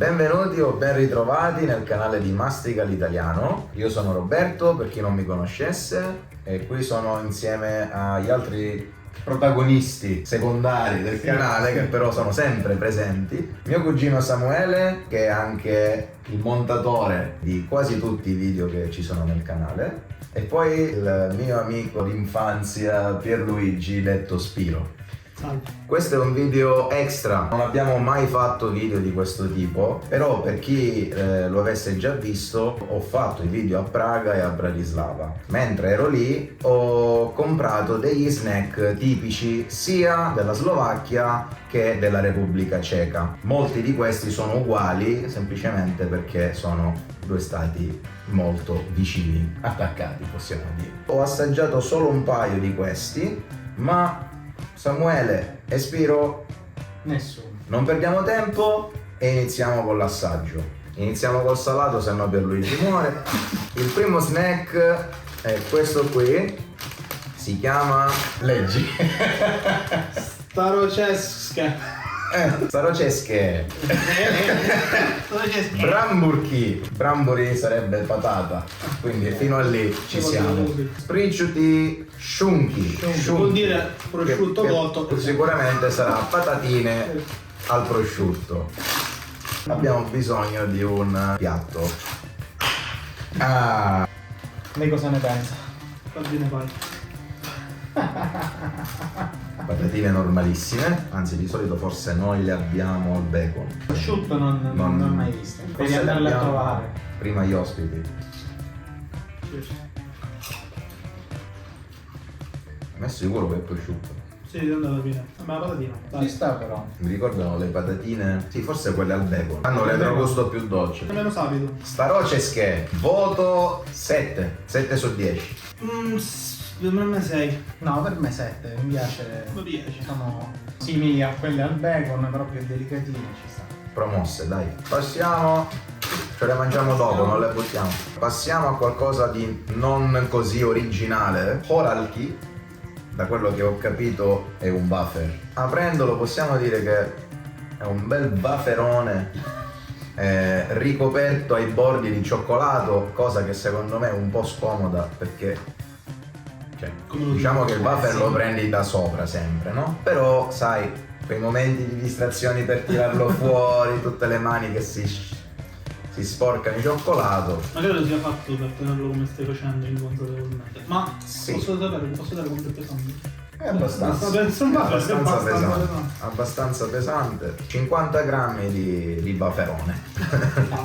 Benvenuti o ben ritrovati nel canale di Mastica l'Italiano. Io sono Roberto, per chi non mi conoscesse, e qui sono insieme agli altri protagonisti secondari del canale, che però sono sempre presenti. Mio cugino Samuele, che è anche il montatore di quasi tutti i video che ci sono nel canale, e poi il mio amico d'infanzia Pierluigi, detto Spiro. Questo è un video extra, non abbiamo mai fatto video di questo tipo, però per chi lo avesse già visto, ho fatto i video a Praga e a Bratislava. Mentre ero lì ho comprato degli snack tipici sia della Slovacchia che della Repubblica Ceca. Molti di questi sono uguali semplicemente perché sono due stati molto vicini, attaccati possiamo dire. Ho assaggiato solo un paio di questi, ma Samuele e Spiro, nessuno. Non perdiamo tempo e iniziamo con l'assaggio. Iniziamo col salato, se no Pierluigi muore. Il primo snack è questo qui, si chiama, leggi, Staroceske. Staroceske. Bramburki. Bramburi sarebbe patata, quindi fino a lì ci siamo. Spricciuti shunki. Vuol dire prosciutto cotto. Sicuramente sarà patatine al prosciutto. Abbiamo bisogno di un piatto. Lei cosa ne pensa? Patatine poi. Patatine normalissime, anzi di solito forse noi le abbiamo al bacon. Prosciutto non ho mai visto. Devi Forse le andarle a abbiamo trovare. prima gli ospiti. Ma è sicuro che è prosciutto? Sì, è andata fine. Ma la patatina. Ci Dai. sta però. Mi ricordano le patatine, sì, forse quelle al bacon. Hanno un retrogusto più dolce. Nemmeno sapido. Staroceske, voto 7 su 10. Per me 6. No, per me 7, mi piace. Mi piace. Sono simili a quelle al bacon, però più delicatine, ci sta. Promosse, dai. Passiamo, ce le mangiamo dopo, non le buttiamo. Passiamo a qualcosa di non così originale. Horalki, da quello che ho capito, è un wafer. Aprendolo possiamo dire che è un bel waferone ricoperto ai bordi di cioccolato, cosa che secondo me è un po' scomoda perché diciamo che il wafer lo prendi da sopra sempre, no? Però sai, quei momenti di distrazione per tirarlo fuori, tutte le mani che si sporcano di cioccolato. Magari lo sia fatto per tenerlo come stai facendo inconsapevolmente. Ma Sì. posso sapere quanto è pesante? È abbastanza pesante. 50 grammi di waferone.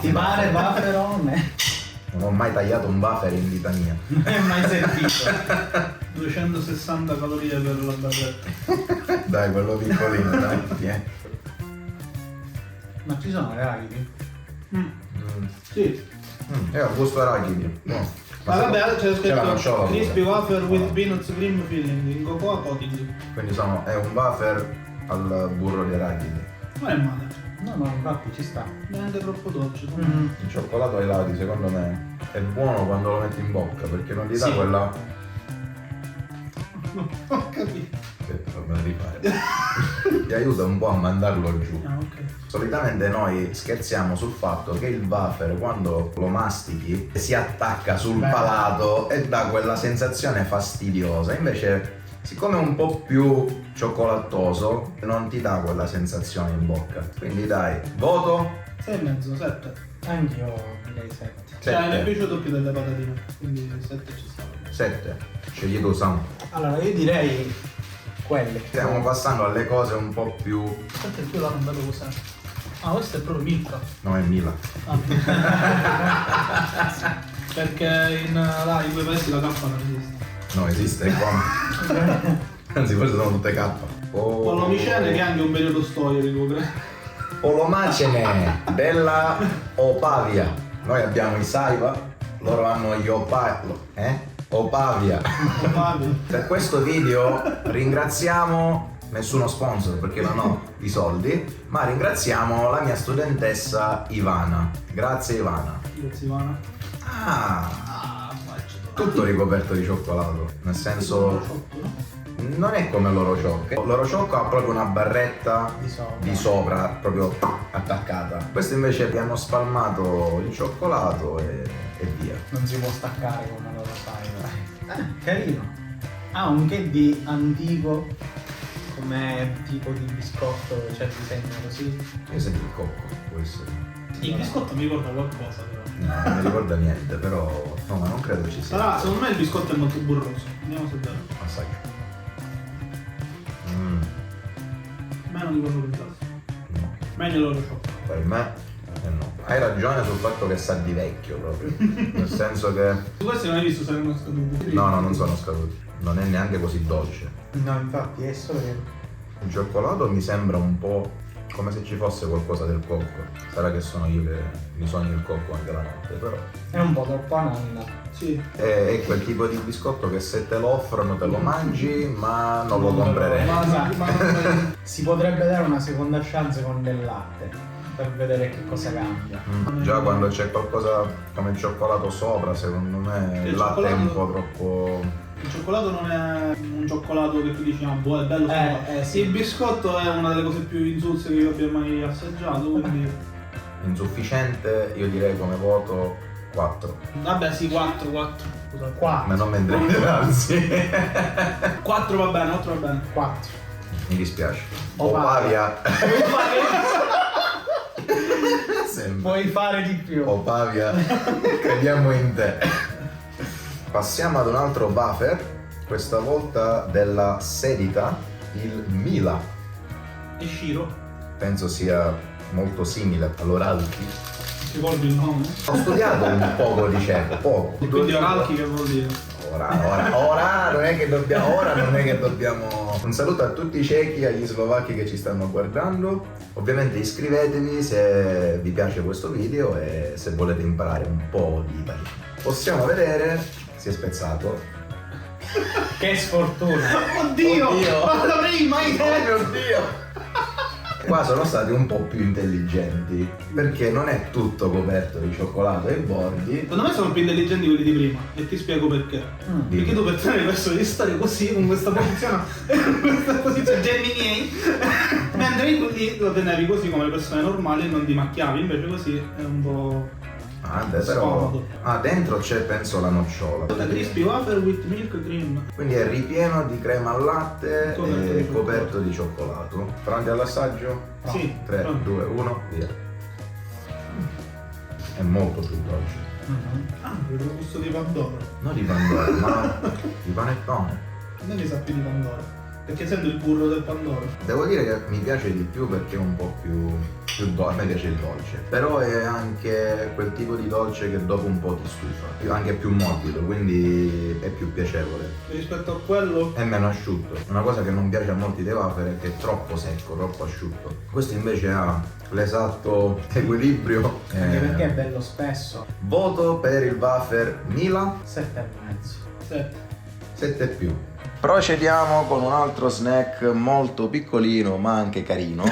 Ti pare waferone? Non ho mai tagliato un wafer in vita mia. Non è mai sentito. 260 calorie per la barretta. Dai, quello piccolino, dai. Tieni. Ma ci sono le arachidi? Sì. È un gusto arachidi. No. Ma vabbè, c'è c'è la nocciola scritto pure. crispy wafer with peanuts cream filling in cocoa coating. Quindi è un wafer al burro di arachidi. Non è male. No, infatti ci sta. Neanche troppo dolce. Il cioccolato ai lati secondo me è buono quando lo metti in bocca perché non gli dà Sì. quella... Ho capito. Aspetta, fammelo rifare. Ti aiuta un po' a mandarlo giù. Ah, ok. Solitamente noi scherziamo sul fatto che il wafer quando lo mastichi si attacca sul palato e dà quella sensazione fastidiosa. Invece, siccome è un po' più cioccolatoso, non ti dà quella sensazione in bocca. Quindi dai, voto 6,5, 7. Anch'io direi 7. Cioè, mi è 7. piaciuto più delle patatine. Quindi 7 ci sta. 7. Scegli tu, Sam. Allora io direi quelle. Stiamo passando alle cose un po' più... Aspetta, il tuo là non vedo cos'è. Ah, questo è proprio Milka. No, è Mila. Perché in quei paesi la K non esiste. No, esiste come? Anzi, forse sono tutte K. Polomicene che è anche un periodo storico, credo. Polomacene della Opavia. Noi abbiamo i Saiva, loro hanno gli Opavia. Per questo video ringraziamo nessuno sponsor perché non ho i soldi, ma ringraziamo la mia studentessa Ivana. Grazie Ivana. Grazie Ivana. Tutto ricoperto di cioccolato, nel senso non è come l'Orociocco. L'Orociocco ha proprio una barretta di sopra. proprio attaccata. Questo invece vi hanno spalmato il cioccolato e via. Non si può staccare come lo sai. Carino. Ha un che di antico, come tipo di biscotto, cioè il disegno così. Io sento il cocco, può essere. Il biscotto mi ricorda qualcosa però. No, non mi ricorda niente, però. No, ma non credo ci sia. Sarà, secondo me il biscotto è molto burroso. Andiamo se è vero. Assaggio. Meno di quello pensato. No. Meglio l'Orociocco. Per me no. Hai ragione sul fatto che sa di vecchio proprio. Nel senso che. Su questi non hai visto se erano scaduti? No, non sono scaduti. Non è neanche così dolce. No, infatti è solo che Il cioccolato mi sembra un po' come se ci fosse qualcosa del cocco. Sarà che sono io che mi sogno il cocco anche la notte, però. è un po' troppo nonna. Sì. È quel tipo di biscotto che se te lo offrono te lo mangi, ma non lo comprerei. Si potrebbe dare una seconda chance con del latte per vedere che cosa cambia. Già quando c'è qualcosa come il cioccolato sopra, secondo me il latte è un po' troppo. Il cioccolato non è un cioccolato che tu dici ah buono, è bello. Sì. Il biscotto è una delle cose più insulse che io abbia mai assaggiato, quindi. Insufficiente, io direi come voto 4. Vabbè sì, 4. Scusate. 4. Ma non mentre anzi. 4 va bene, 4 va bene. 4. Mi dispiace. Opavia. Sempre. Puoi fare di più. Opavia, crediamo in te. Passiamo ad un altro wafer, questa volta della Sedita, il Mila. E Shiro? Penso sia molto simile all'Oralchi. Ricordi il nome? Ho studiato un poco di cieco, poco. Quindi Oralchi che vuol dire? Ora non è che dobbiamo. Un saluto a tutti i cechi, agli slovacchi che ci stanno guardando. Ovviamente iscrivetevi se vi piace questo video e se volete imparare un po' di italiano. Possiamo vedere, si è spezzato. Che sfortuna. Oddio! Ma l'avrei mai detto! Oh mio Dio! Qua sono stati un po' più intelligenti perché non è tutto coperto di cioccolato ai bordi. Secondo me sono più intelligenti quelli di prima e ti spiego perché. Perché tu per tenere verso di stare così con questa posizione Gemini miei mentre quelli lo tenevi così come le persone normali e non ti macchiavi, invece così è un po'. Ah, beh, però. Scomodo. Dentro c'è penso la nocciola. La crispy wafer with milk cream. Quindi è ripieno di crema al latte Coperto e di coperto di cioccolato. Pronti all'assaggio? Sì. 3, pronto. 2, 1, via. È molto più dolce. Ah, avevo gusto di pandoro. Non di pandoro, ma di panettone. A me mi sa più di pandoro. Perché sento il burro del pandoro. Devo dire che mi piace di più perché è un po' più dolce, a me piace il dolce. Però è anche quel tipo di dolce che dopo un po' ti stufa. Anche più morbido, quindi è più piacevole. Rispetto a quello. È meno asciutto. Una cosa che non piace a molti dei wafer è che è troppo secco, troppo asciutto. Questo invece ha l'esatto equilibrio. Anche perché è bello spesso. Voto per il wafer Mila 7,5. 7. 7+. Procediamo con un altro snack molto piccolino ma anche carino.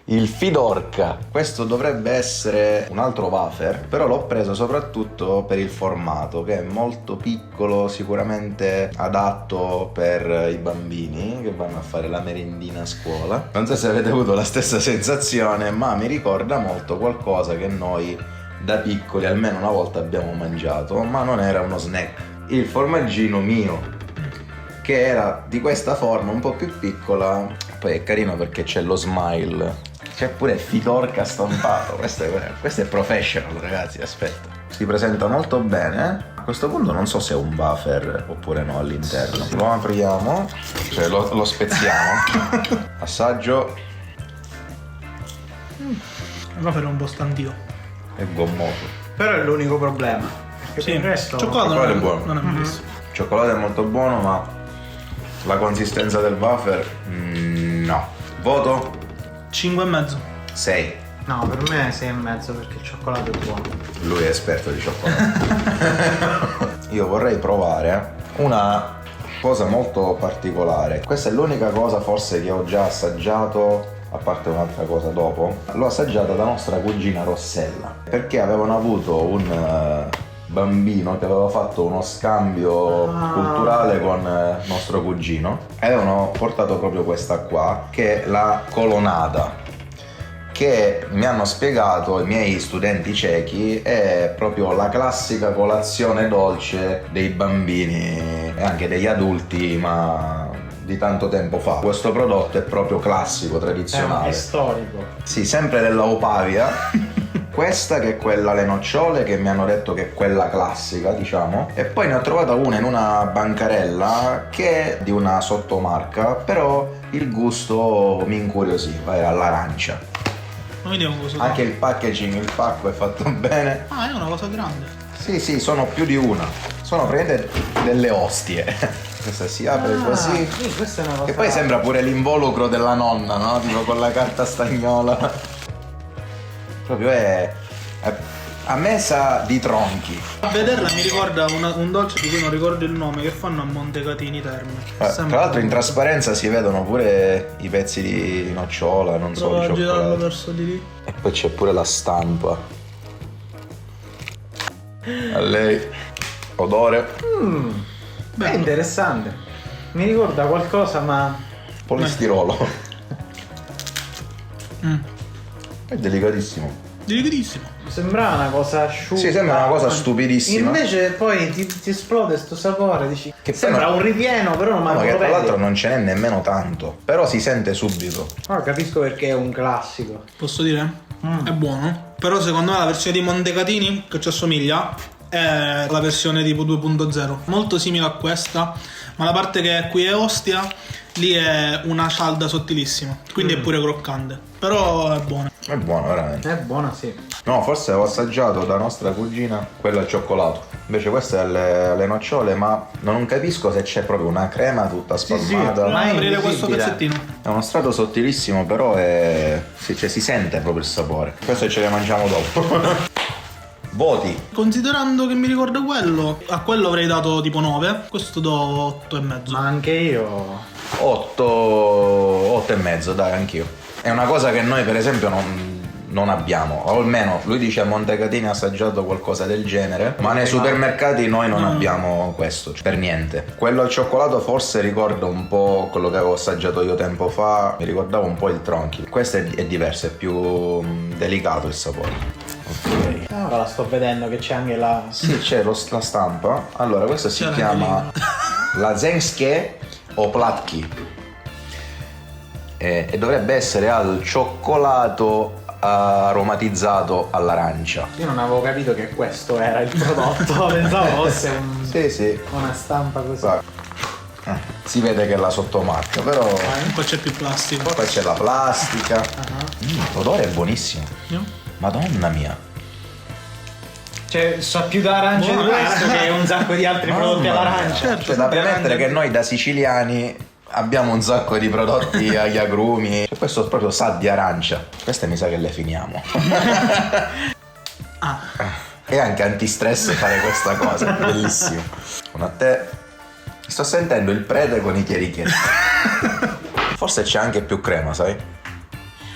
Il Fidorka. Questo dovrebbe essere un altro wafer, però l'ho preso soprattutto per il formato, che è molto piccolo, sicuramente adatto per i bambini che vanno a fare la merendina a scuola. Non so se avete avuto la stessa sensazione, ma mi ricorda molto qualcosa che noi da piccoli almeno una volta abbiamo mangiato, ma non era uno snack. Il formaggino mio, che era di questa forma un po' più piccola. Poi è carino perché c'è lo smile, c'è pure Fidorka stampato. Questo è professional, ragazzi. Aspetta, si presenta molto bene. A questo punto non so se è un wafer oppure no all'interno. Lo apriamo, cioè lo spezziamo. Assaggio. Il wafer è un po' stantio. È gommoso. Però è l'unico problema. Perché Sì, il resto. cioccolato è buono. Non è malissimo. Il cioccolato è molto buono, ma la consistenza del wafer no. Voto 5,5. 6. No, per me è 6,5 perché il cioccolato è buono. Lui è esperto di cioccolato. Io vorrei provare una cosa molto particolare. Questa è l'unica cosa forse che ho già assaggiato, a parte un'altra cosa dopo. L'ho assaggiata da nostra cugina Rossella, perché avevano avuto bambino che aveva fatto uno scambio culturale con nostro cugino e avevano portato proprio questa qua, che è la colonnata, che mi hanno spiegato i miei studenti cechi è proprio la classica colazione dolce dei bambini e anche degli adulti, ma di tanto tempo fa. Questo prodotto è proprio classico, tradizionale. È storico. Sì, sempre della Opavia. Questa che è quella alle nocciole, che mi hanno detto che è quella classica, diciamo. E poi ne ho trovata una in una bancarella che è di una sottomarca, però il gusto mi incuriosiva, era all'arancia. Non vediamo cosa. Anche il packaging, il pacco è fatto bene. Ah, è una cosa grande. Sì, sono più di una. Sono praticamente delle ostie. Questa si apre così. Sì, questa è una cosa. Che poi sembra pure l'involucro della nonna, no? Tipo con la carta stagnola. Proprio è a me sa di tronchi. A vederla mi ricorda un dolce di cui non ricordo il nome, che fanno a Montecatini Terme. Tra l'altro in trasparenza si vedono pure i pezzi di nocciola, non so, Prova di a girarlo cioccolato. verso di lì. E poi c'è pure la stampa. A lei. Odore. È interessante. Mi ricorda qualcosa, ma Polistirolo. È delicatissimo. Delicatissimo. sembrava una cosa asciutta. Sì, sembra una cosa stupidissima. Invece poi ti esplode sto sapore, dici Che sembra poi un ripieno, però non No, manco che lo tra vedi. l'altro non ce n'è nemmeno tanto. Però si sente subito. Ah, capisco perché è un classico. Posso dire? È buono. Però secondo me la versione di Montecatini che ci assomiglia è la versione tipo 2.0. Molto simile a questa, ma la parte che qui è Ostia, lì è una cialda sottilissima. Quindi è pure croccante. Però è buona. È buono, veramente. È buona, sì. No, forse ho assaggiato da nostra cugina quella al cioccolato. Invece questa è alle nocciole, ma non capisco se c'è proprio una crema tutta spalmata. Proviamo ad è aprire questo invisibile. pezzettino. È uno strato sottilissimo, però si sente proprio il sapore. Questo ce le mangiamo dopo. Voti. Considerando che mi ricorda quello, a quello avrei dato tipo 9. Questo do 8,5. Ma anche io 8 e mezzo, dai, anch'io. È una cosa che noi per esempio non abbiamo, o almeno lui dice a Montecatini ha assaggiato qualcosa del genere, ma nei supermercati noi non abbiamo questo, cioè, per niente. Quello al cioccolato forse ricorda un po' quello che avevo assaggiato io tempo fa, mi ricordava un po' il tronchi. Questo è diverso, è più delicato il sapore. Ok. ora la sto vedendo che c'è anche la Sì, c'è la stampa. Allora, questo si C'è chiama la Zenske o Platki. E dovrebbe essere al cioccolato aromatizzato all'arancia. Io non avevo capito che questo era il prodotto, pensavo fosse Sì. una stampa così. Guarda. Si vede che è la sottomarca, però Poi c'è più plastica. poi c'è la plastica. L'odore è buonissimo. Madonna mia. Cioè, sa più d'arancia di questo che un sacco di altri prodotti Mamma mia. all'arancia. Certo, C'è da premettere che noi da siciliani abbiamo un sacco di prodotti agli agrumi. Cioè, questo proprio sa di arancia. Queste mi sa che le finiamo. È anche antistress fare questa cosa, è bellissimo. Con a te sto sentendo il prete con i chierichetti. Forse c'è anche più crema, sai?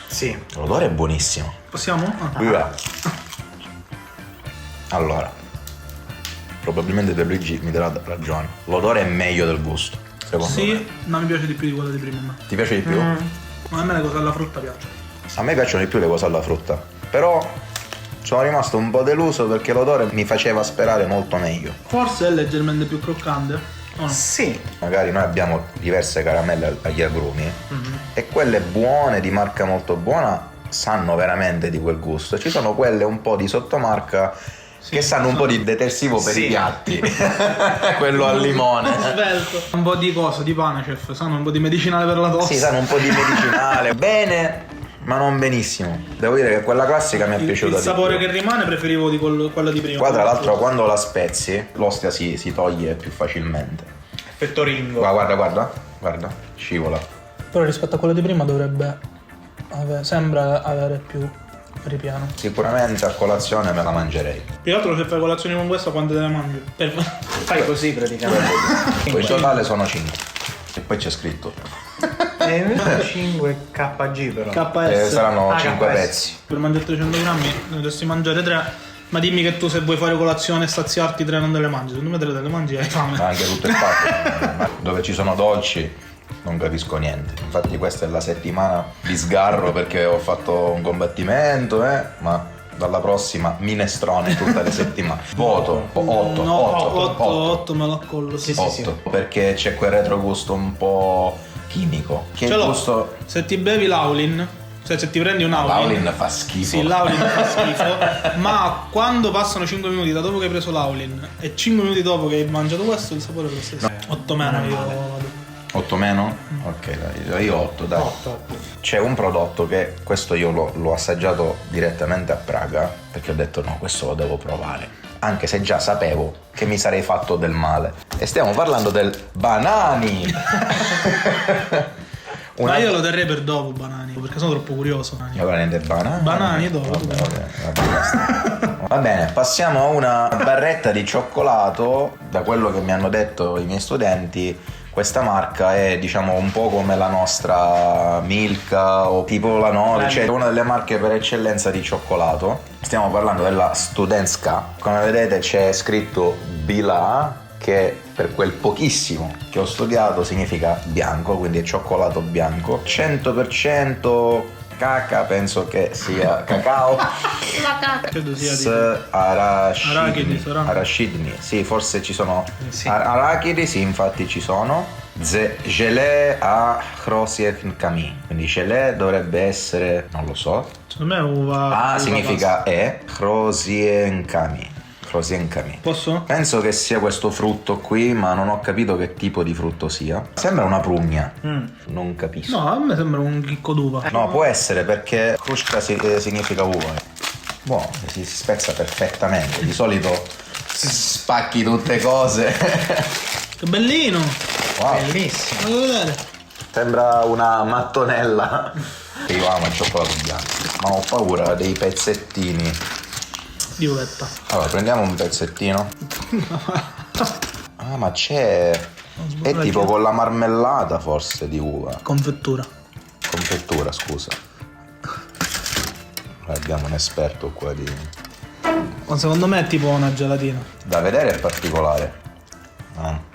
Sì. L'odore è buonissimo. Possiamo? Ah. Via. Allora, probabilmente per Luigi mi darà ragione. L'odore è meglio del gusto, secondo me. Sì, ma mi piace di più di quella di prima. a me. Ti piace di più? Ma a me le cose alla frutta piacciono. A me piacciono di più le cose alla frutta, però sono rimasto un po' deluso perché l'odore mi faceva sperare molto meglio. Forse è leggermente più croccante. O no? Sì. Magari noi abbiamo diverse caramelle agli agrumi e quelle buone, di marca molto buona, sanno veramente di quel gusto. Ci sono quelle un po' di sottomarca che sanno un po' di detersivo per Sì. i piatti. Quello al limone. Svelto. Un po' di cosa, di pane, chef. Sanno un po' di medicinale per la tosse. Sì, sanno un po' di medicinale. Bene, ma non benissimo. Devo dire che quella classica mi è piaciuta Il di sapore più. che rimane preferivo di quello di prima. Qua tra l'altro quando la spezzi l'ostia si toglie più facilmente. Effetto Ringo. Guarda, scivola. Però rispetto a quello di prima dovrebbe sembra avere più ripiano. Sicuramente a colazione me la mangerei. Più che altro se fai colazione con questa quante te ne mangi? Fai così praticamente. Poi in totale sono 5. E poi c'è scritto. E invece 5 kg però. KS. Saranno Ah, 5 KS. pezzi. Per mangiare 300 grammi ne dovresti mangiare 3. Ma dimmi che tu se vuoi fare colazione e saziarti 3 non te le mangi. Secondo me 3 te le mangi e hai fame. Ma anche tutto il fatto. Dove ci sono dolci non capisco niente. Infatti questa è la settimana di sgarro perché ho fatto un combattimento, ma dalla prossima minestrone tutte le settimane. Voto 8. No, 8 me lo accollo. Sì. 8 perché c'è quel retrogusto un po' chimico. Che Ce l'ho. gusto. Se ti bevi l'Aulin, cioè se ti prendi un Aulin. L'Aulin fa schifo. Sì, l'Aulin fa schifo. Ma quando passano 5 minuti da dopo che hai preso l'Aulin e 5 minuti dopo che hai mangiato questo, il sapore è lo stesso. 8 meno io vado. 8 meno? Ok, dai, io 8, dai. 8. C'è un prodotto che questo io l'ho assaggiato direttamente a Praga perché ho detto no, questo lo devo provare. Anche se già sapevo che mi sarei fatto del male. E stiamo parlando del banani. Ma io lo terrei per dopo, banani, perché sono troppo curioso. Io prendo banani. Banani dopo. Va bene, passiamo a una barretta di cioccolato. Da quello che mi hanno detto i miei studenti, questa marca è diciamo un po' come la nostra Milka o tipo la Nori, cioè una delle marche per eccellenza di cioccolato. Stiamo parlando della Studenska. Come vedete c'è scritto Bila, che per quel pochissimo che ho studiato significa bianco, quindi è cioccolato bianco. 100% caca, penso che sia cacao. Credo sia S Arachidi, arachidni. Sì, forse ci sono Sì. arachidi, sì, infatti ci sono. Gelée a Chrosienkami. Quindi gelée dovrebbe essere, non lo so. Secondo me è uva. Significa Chrosienkami. Chrosienkami. Posso? Penso che sia questo frutto qui, ma non ho capito che tipo di frutto sia. Sembra una prugna. Non capisco. No, a me sembra un chicco d'uva. No, può essere perché krushka significa uva. Buono, si spezza perfettamente. Di solito spacchi tutte cose. Che bellino! Wow, Bellissimo. Voglio vedere. sembra una mattonella. Io amo il cioccolato bianco, ma ho paura dei pezzettini. Di uvetta. Allora, prendiamo un pezzettino. Ah, ma c'è. È tipo con la marmellata forse di uva. Confettura. Confettura, scusa. Abbiamo un esperto qua di. Ma secondo me è tipo una gelatina. Da vedere è particolare. Ah.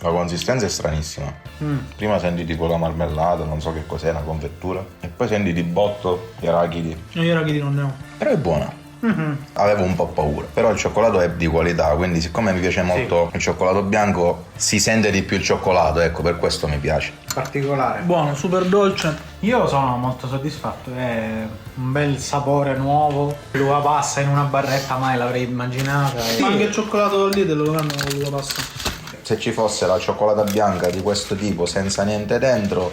La consistenza è stranissima. Prima senti tipo la marmellata, non so che cos'è, una confettura. E poi senti di botto gli arachidi. Io gli arachidi non ne ho. Però è buona. Avevo un po' paura. Però il cioccolato è di qualità, quindi siccome mi piace molto il cioccolato bianco, si sente di più il cioccolato, ecco, per questo mi piace. Particolare. Buono, super dolce. Io sono molto soddisfatto, è un bel sapore nuovo. L'uva passa in una barretta mai l'avrei immaginata. Ma anche il cioccolato lì te lo danno con l'uva pasta. Se ci fosse la cioccolata bianca di questo tipo senza niente dentro,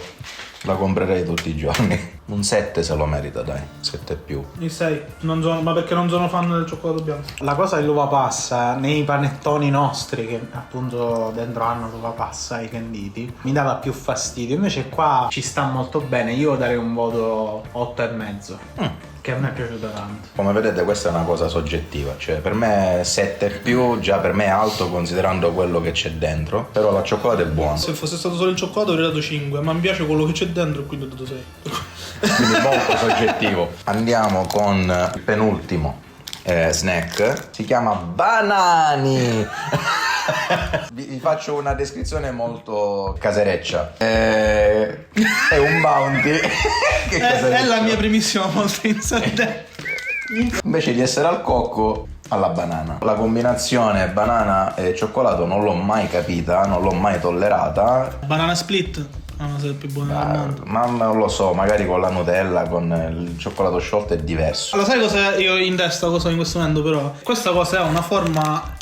la comprerei tutti i giorni. Un 7 se lo merita, dai, 7 più. Il 6. Ma perché non sono fan del cioccolato bianco? La cosa dell'uva passa nei panettoni nostri, che appunto dentro hanno l'uva passa, i canditi, mi dava più fastidio. Invece qua ci sta molto bene. Io darei un voto 8,5, che a me è piaciuto tanto. Come vedete questa è una cosa soggettiva, cioè per me 7 più già per me è alto considerando quello che c'è dentro, però la cioccolata è buona. Se fosse stato solo il cioccolato avrei dato 5, ma mi piace quello che c'è dentro e quindi ho dato 6. Quindi molto soggettivo. Andiamo con il penultimo snack, si chiama banani. Vi faccio una descrizione molto casereccia. È un Bounty. Che È la mia primissima volta in sette. Invece di essere al cocco, alla banana. La combinazione banana e cioccolato non l'ho mai capita, non l'ho mai tollerata. Banana split. Una cosa più buona del mondo. Ma non lo so, magari con la Nutella, con il cioccolato sciolto è diverso. Allora, sai cosa io in testa cosa in questo momento però? Questa cosa ha una forma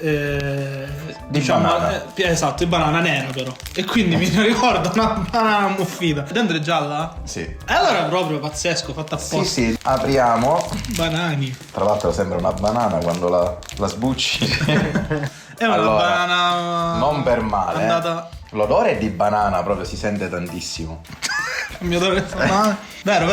diciamo banana. Esatto, di banana nera però. E quindi mi ricorda una banana ammuffita. Dentro è gialla? Sì. E allora è proprio pazzesco, fatta apposta. Sì, apriamo. Banani. Tra l'altro sembra una banana quando la sbucci. È una Allora, banana non per male, andata L'odore è di banana, proprio si sente tantissimo. Il mio odore vero.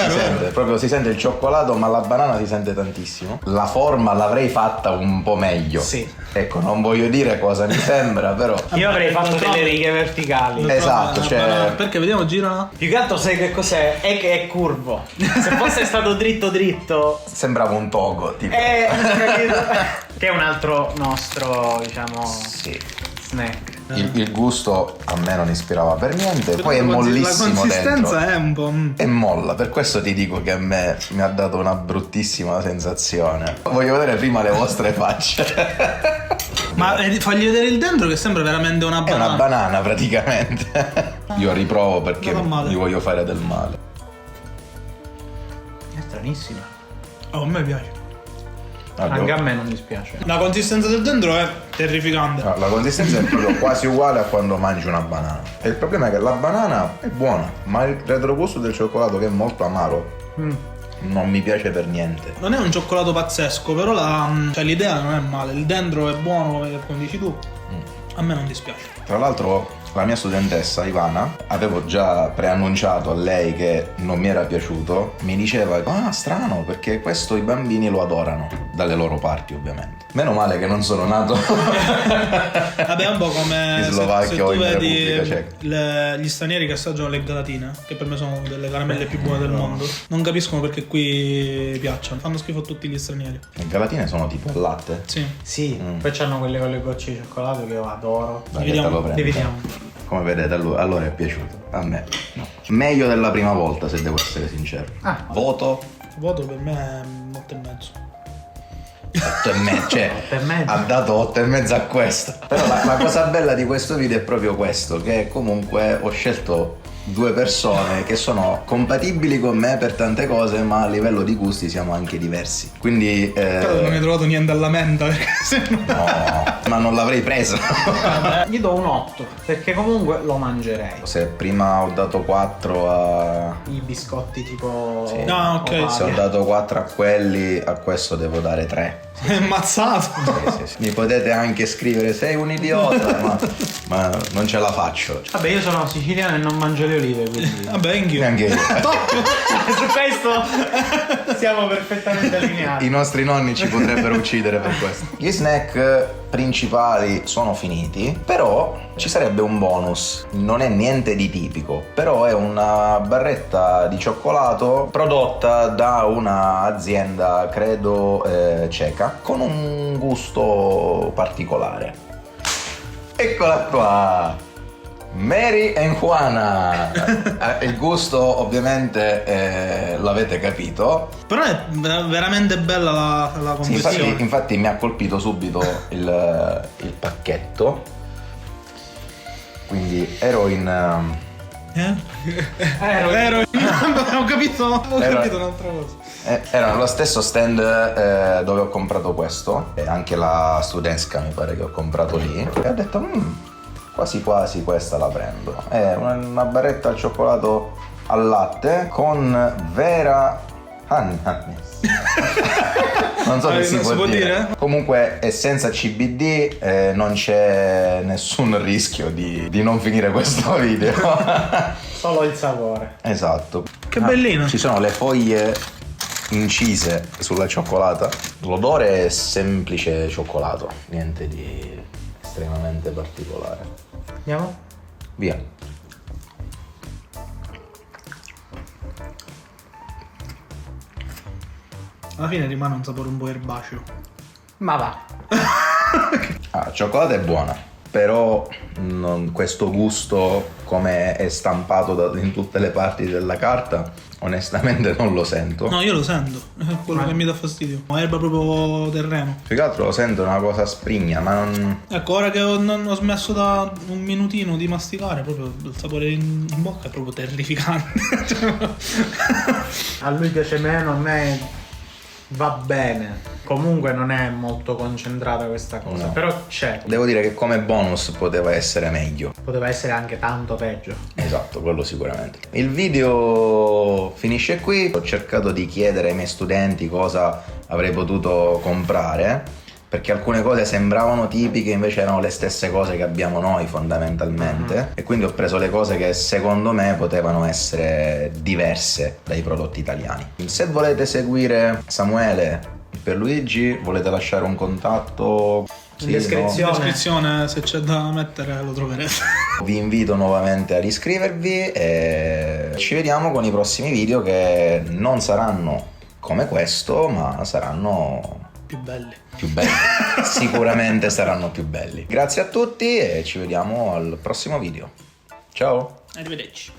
Proprio si sente il cioccolato, ma la banana si sente tantissimo. La forma l'avrei fatta un po' meglio. Sì. Ecco, non voglio dire cosa mi sembra, però. Io avrei fatto delle righe verticali. Esatto, cioè. Perché vediamo, gira. Più che altro sai che cos'è? È che è curvo. Se fosse stato dritto Sembrava un togo, tipo. capito? Che è un altro nostro, diciamo, Sì. snack. Il gusto a me non ispirava per niente. Poi è mollissimo La consistenza dentro. è un po'. E molla, per questo ti dico che a me mi ha dato una bruttissima sensazione. Voglio vedere prima le vostre facce. Ma fagli vedere il dentro che sembra veramente una È banana. una banana praticamente. Io riprovo perché Non fa male. gli voglio fare del male. È stranissima. Oh, a me piace. Anche a me non dispiace. La consistenza del dentro è terrificante. La consistenza è proprio quasi uguale a quando mangi una banana. E il problema è che la banana è buona, ma il retrogusto del cioccolato, che è molto amaro, non mi piace per niente. Non è un cioccolato pazzesco, però cioè, l'idea non è male. Il dentro è buono, come dici tu. A me non dispiace. Tra l'altro la mia studentessa Ivana, avevo già preannunciato a lei che non mi era piaciuto, mi diceva strano perché questo i bambini lo adorano, dalle loro parti ovviamente. Meno male che non sono nato Vabbè, è un po' come in se Slovacchia tu o in vedi Repubblica Ceca. gli stranieri che assaggiano le galatine, che per me sono delle caramelle più buone del mondo. Non capiscono perché qui piacciono. Fanno schifo a tutti gli stranieri. Le galatine sono tipo al latte. Sì. Sì, poi c'hanno quelle con le gocce di cioccolato che io adoro. Dai, Vediamo, te lo prendo. Dividiamo. Come vedete, allora è piaciuto. A me no. Meglio della prima volta, se devo essere sincero. Voto Il voto per me è 8,5. 8,5, cioè 8,5. ha dato 8,5 a questo. Però la cosa bella di questo video è proprio questo, che comunque ho scelto due persone che sono compatibili con me per tante cose, ma a livello di gusti siamo anche diversi. Quindi Però non hai trovato niente alla menta, perché se no. no, ma non l'avrei presa. Gli do un 8, perché comunque lo mangerei. Se prima ho dato 4 a I biscotti tipo... Sì. Ah, ok. Opalia. se ho dato 4 a quelli, a questo devo dare 3. È ammazzato. Sì. Mi potete anche scrivere sei un idiota, ma non ce la faccio. Vabbè, io sono siciliano e non mangio le olive, quindi... Vabbè, anch'io. Neanche io. Su questo siamo perfettamente allineati. I nostri nonni ci potrebbero uccidere per questo. Gli snack principali sono finiti, però ci sarebbe un bonus. Non è niente di tipico, però è una barretta di cioccolato prodotta da un'azienda, credo, ceca, con un gusto particolare. Eccola qua! Mary and Juana. Il gusto ovviamente l'avete capito. Però è veramente bella la Sì, confezione. infatti mi ha colpito subito il pacchetto. Quindi ero in... Ero ho capito un'altra cosa. Era nello stesso stand dove ho comprato questo, e anche la Studenska mi pare che ho comprato lì, e ho detto quasi quasi questa la prendo. È una barretta al cioccolato al latte con vera ananas. Non so se si può dire. Comunque è senza CBD, non c'è nessun rischio di non finire questo video. Solo il sapore. Esatto. Che bellino. Ci sono le foglie incise sulla cioccolata. L'odore è semplice cioccolato, niente di estremamente particolare. Andiamo? Via. Alla fine rimane un sapore un po' erbaceo. Ma va. La cioccolata è buona, però questo gusto come è stampato in tutte le parti della carta, onestamente non lo sento. No, io lo sento, è quello che mi dà fastidio. Erba proprio terreno. Più che altro lo sento una cosa sprigna, ma non... Ecco, ora che ho smesso da un minutino di masticare, proprio il sapore in bocca è proprio terrificante. A lui piace meno, a me va bene. Comunque non è molto concentrata questa cosa, No. però c'è. Devo dire che come bonus poteva essere meglio. Poteva essere anche tanto peggio. Esatto, quello sicuramente. Il video finisce qui. Ho cercato di chiedere ai miei studenti cosa avrei potuto comprare, perché alcune cose sembravano tipiche, invece erano le stesse cose che abbiamo noi fondamentalmente, e quindi ho preso le cose che secondo me potevano essere diverse dai prodotti italiani. Se volete seguire Samuele e Pierluigi, volete lasciare un contatto? In descrizione. In descrizione, se c'è da mettere lo troverete. Vi invito nuovamente ad iscrivervi e ci vediamo con i prossimi video, che non saranno come questo, ma saranno Più belli. più belli. Sicuramente saranno più belli. Grazie a tutti e ci vediamo al prossimo video. Ciao! Arrivederci.